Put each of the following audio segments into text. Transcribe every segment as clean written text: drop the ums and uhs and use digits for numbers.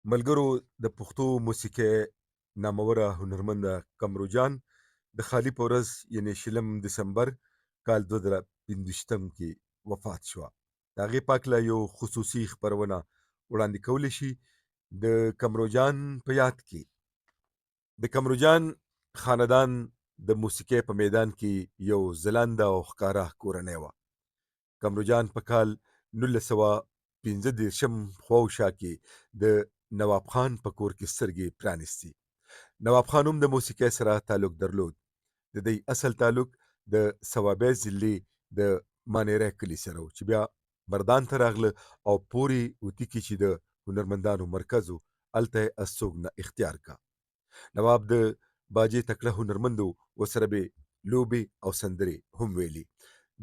ملګرو د پښتو موسیقۍ ناموره هنرمنده قمرو جان د خالي په ورځ یعنې شلم دسمبر کال 2025 کې وفات شوه. د هغې په هکله یو خصوصي خپرونه وړاندې کولی شي د قمرو جان په یاد کې. د قمرو جان خاندان د موسیقۍ په میدان کې یو ځلانده او ښکاره کورنۍ وه. قمرو جان په کال 1935 خواوشا کې د نواب خان په کور کې سترګې پرانیستي. نواب خان هم د موسیقۍ سره تعلق درلود. د دې اصل تعلق د صوابۍ ضلعې د مانیری کلي سره و چې بیا مردان ته راغله او پورې اوتي کې چې د هنرمندانو مرکز و هلته یې استوګنه اختیار کا. نواب د باجې تکړه هنرمند و، ورسره به لوبې او سندرې هم ویلي.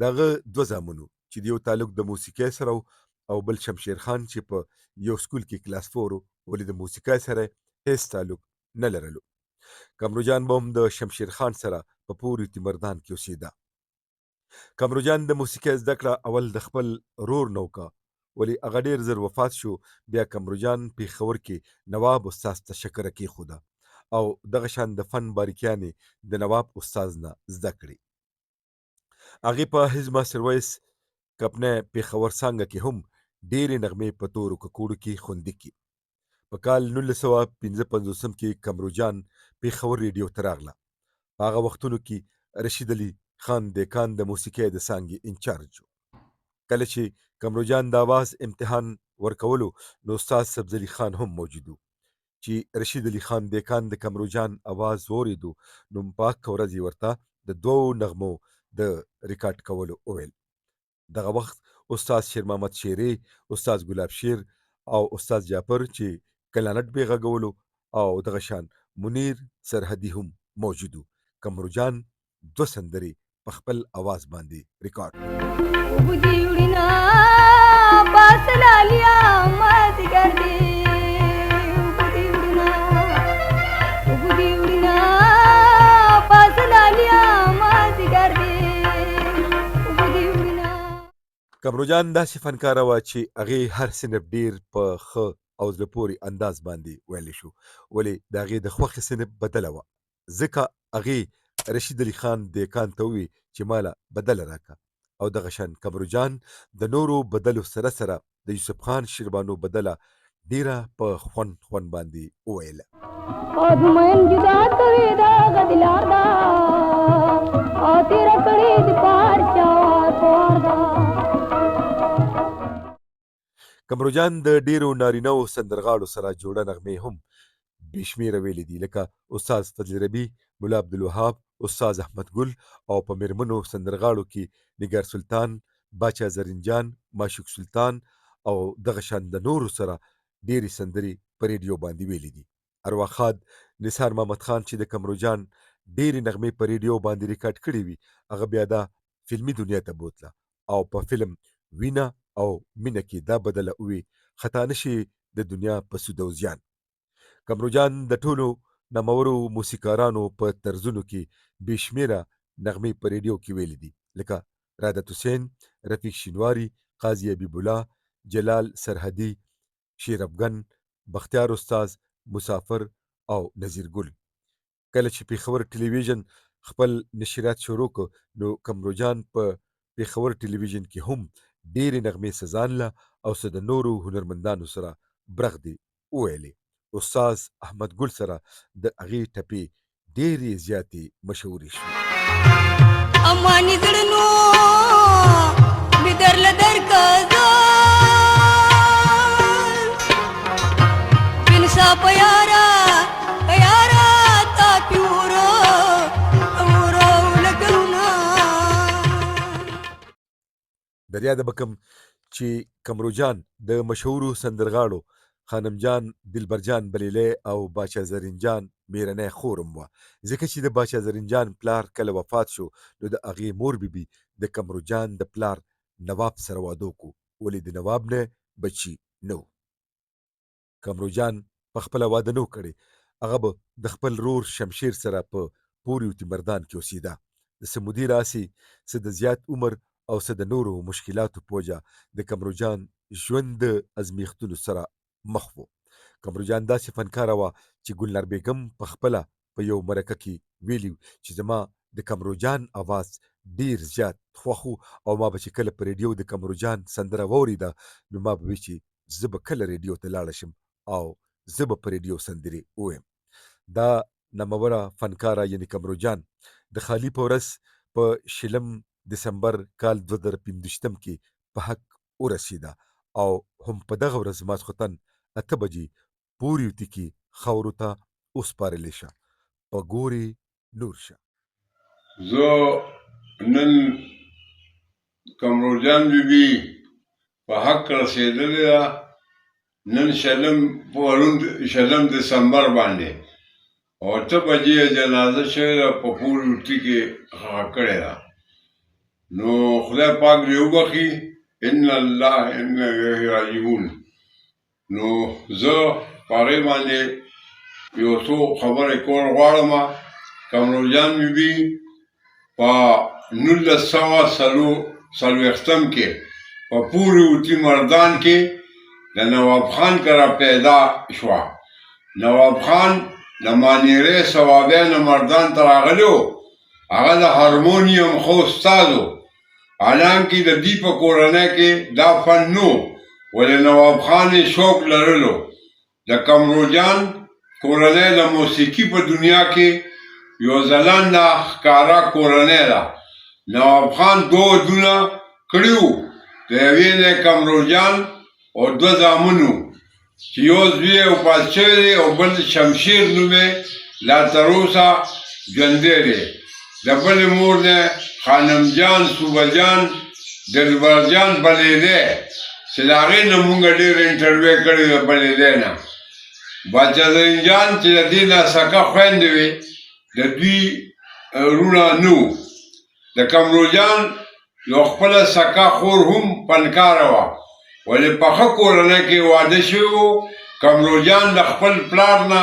د هغه دوه زامنو چې د یو تعلق د موسیقۍ سره او بل شمشیر خان چې په یو سکول کې کلاس 4 و، ولې د موسیقۍ سره هیڅ تعلق نه لرلو. قمرو جان به هم د شمشیر خان سره په پورې تیمردان کې اوسېده. قمرو جان د موسیقۍ زده کړه اول د خپل رور نه وکړه، ولې هغه ډېر زر وفات شو. بیا قمرو جان پېښور کې نواب استاد ته شکره کېښوده او دغه شان د فن باریکیانې د نواب استاد نه زده کړې. هغې په حزب ماسر ویس کپنۍ پېښور څانګه کې هم ډېرې نغمې په تورو ککوړو کې خوندي کړي. په کال 1955 کې قمرو جان پېښور ریډیو ته راغله. په هغه وختونو کې رشید علي خان دیکان د موسیقۍ د څانګې انچارج و. کله چې قمرو جان د آواز امتحان ورکولو نو استاد سبزلي خان هم موجود و. چې رشید علي خان دیکان د قمرو جان آواز واورېدو نو په هغه ورځ یې ورته د دوو نغمو د ریکارډ کولو وویل. دغه وخت استاد شیر محمد شیري، استاد ګلاب شیر او استاد جعفر چې کلانټ به غږولو او دغه شان منیر سرحدي هم موجود و. قمرو جان دوه سندرې په خپل आवाज باندې ریکارډ کړې. قمرو جان داسې فنکاره وه چې هغې هر صنف ډېر په ښه او زړه پورې انداز باندې ویلی شو، ولې د هغې د خوښې صنف بدله وه. ځکه هغې رشید علي خان دیکان ته ووی چې ماله بدله راکه، او دغه شان قمرو جان د نورو بدلو سره سره د یوسف خان شیربانو بدله ډیره په خوند باندې وویله. قمرو جان د ډیرو نارینه‌و سندرغاړو سره جوړه نغمې هم بېشمېره ویلي دي، لکه استاد فضل ربي، ملا عبدالوهاب، استاد احمد ګل، او په میرمنو سندرغاړو کې نګار سلطان، باچا زرین جان، معشوق سلطان او دغه شان د نورو سره ډېرې سندرې په ریډیو باندې ویلي دي. ارواښاد نثار محمد خان چې د قمرو جان ډېرې نغمې په ریډیو باندې ریکارډ کړې وي، هغه بیا دا فلمي دنیا ته بوتله او په فلم وینه او مینه کې دا بدله ووی خطا نشي د دنیا په سود او زیان. قمرو جان د ټولو نامورو موسیقارانو په طرزونو کې بېشمېره نغمې په ریډیو کې ویلي دي، لکه رادت حسین، رفیق شینواري، قاضي حبیب الله، جلال سرحدي، شیر افغن، بختیار استاز، مسافر او نذیر ګل. کله چې پېښور ټلویزیون خپل نشریات شروع کړ نو قمرو جان په پېښور ټلویزیون کې هم ډېرې نغمې سزانله او څه د نورو هنرمندانو سره برغدې وویلې. استاد احمد ګل سره د هغې ټپې ډېرې زیاتې مشهورې شوې. امانی زړونو می درله درکه پنسا په یاره تا پیورو لګونه در یاده به کم چې قمرو جان د مشهورو سندرغاړو خانم جان، دلبر جان بلیلی او باچا زرین جان میرنۍ خورم وه، ځکه چې د باچا زرین جان پلار کله وفات شو نو د هغې مور بیبي د قمرو جان د پلار نواب سره واده وکړو، ولې د نواب نه بچي نه و. قمرو جان په خپله واده نه و کړی، هغه به د خپل رور شمشیر سره په پورې تیمردان کې اوسېده. د څه مودې راسې څه د زیات عمر او څه د نورو مشکلاتو په وجه د قمرو جان ژوند د ازمیښتونو سره مخ و. قمر جان داسې فنکاره وه چې ګلنار بیګم په خپله په یو مرکه کې ویلي چې زما د قمر جان اواز ډیر زیات خوښ او ما به چې کله په ریډیو د قمر جان سندره واورېده نو ما به وی چې زه به کله ریډیو ته لاړه شم او زه به په ریډیو سندرې ووایم. دا ناموره فنکاره یعنی قمر جان د خالی په ورځ په 20 دسمبر کال 2015 کې په حق ورسېده او هم په دغه ورځ ماسخوتن 8 بجې پورې کې خاورو ته وسپارلې شه. په ګورې نور شه. زه نن قمرجان بیبي په حق رسېدلې ده. نن شلم دسمبر باندې او 8 بجې جنازه شوې ده په پورې کې ښخ کړې ده. نو خدای پاک دې وبخي. ان الله ان الیه راجعون. نو زه په هغې باندې یو څو خبرې کول غواړم. قمرجان بیبي په 1940 کې په پورې اوتي مردان کې د نواب خان کره پیدا شوه. نواب خان د مانیرې ثوابه نه مردان ته راغلی و. هغه د هارمونیم ښه استاد و. حالانکې د دې په کورنۍ کې دا فن نه و، ولې نواب خان یې شوق لرلو. د قمرجان کورنۍ د موسیقي په دنیا کې یو ځلانده ښکاره کورنۍ ده. نواب خان 2 ودونه کړي وو. د یوې نه قمرجان او 2 زامن وو چې یو زوی یې وفات شوی دی او بل شمشیر نوم یې لا تروسه ژوندی دی. د بلې مور نه خانم جان، صوبه جان، دلبر جان بلېدی چې د هغې نه مونږ ډېر انټرویو کړی د بلېدی نه. باچا زین جان چې د دې نه سکه خویندې وې د دوی وروڼه نه وو. د قمرجان یو خپله سکه خور هم فنکاره وه، ولې په ښه کورنۍ کې واده شوی و. قمرجان د خپل پلار نه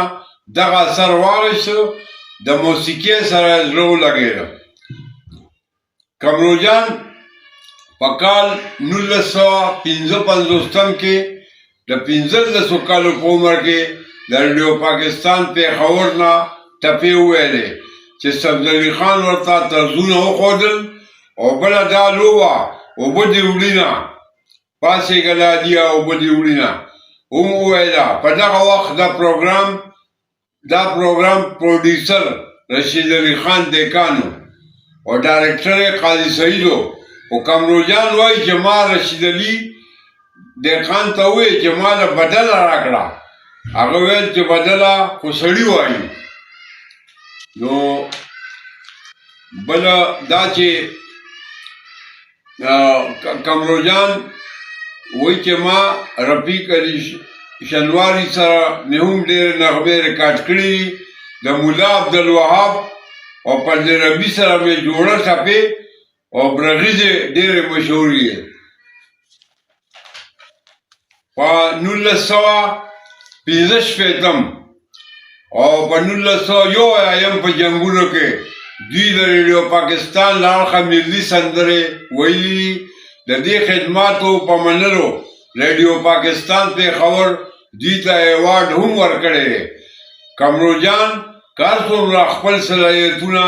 دغه اثر واخیسته، د موسیقۍ سره یې زړه ولګېده. قمرجان په کال 1955 کې د 15 کالو په عمر کې د ریډیو پاکستان پېښور نه ټپې وویلې چې سبزعلي خان ورته طرزونه وښودل او بله دا لوبه اوبه دې وړینه پاسېږه لادیه اوبه دې وړینه هم وویله. په دغه وخت دا پروګرام پروډیوسر رشید علي خان دیکانو او ډایرکټر یې قاضي سعید و. خو قمرجان وایي چې ما رشید علي دیکان ته وویل چې ما له بدله راکړه. هغه ویل چې بدله خو سړي وایي. نو بله دا چې قمرجان وایي چې ما رفیق علي شنواري سره مې هم ډېرې نغمې ریکارډ کړي. د ملا عبدالوهاب او فضل ربي سره مې جوړه ټپې او برغیزې ډېرې مشهورې دي. په 1965 او په 1901 په جنګونو کې دوی د ریډیو پاکستان له اړخه ملي سندرې ویلي. د دې خدماتو په منلو ریډیو پاکستان پېښور دوی ته ایوارډ هم ورکړی دی. قمرجان کار څومره خپل صلاحیتونه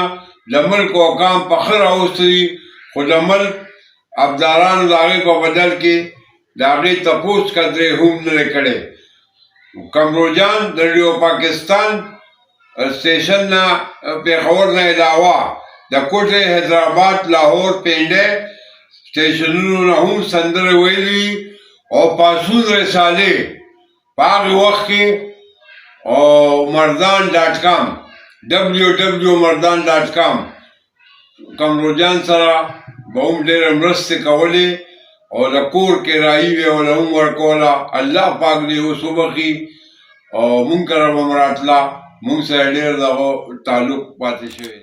د ملک او قام په ښه راوستی دي، خو د ملک ابدارانو د هغې په بدل کې د هغې تپوس قدرې هم نه دی کړی. قمرجان د ریډیو پاکستان سټیشن نه پېښور نه علاوه د کوټې، حیدرآباد، لاهور، پینډۍ سټیشنونو نه هم سندرې ویلي او پاسون رسالې په هغې وخت کې او مردان.com www.mardan.com قمرجان سره به هم ډېرې مرستې کولې او د کور کرایي به یې له هم ورکوله. الله پاک دې اوس وبخي او مونږ کره به هم راتله. مونږ سره ډېر دغه تعلق پاتې شوی.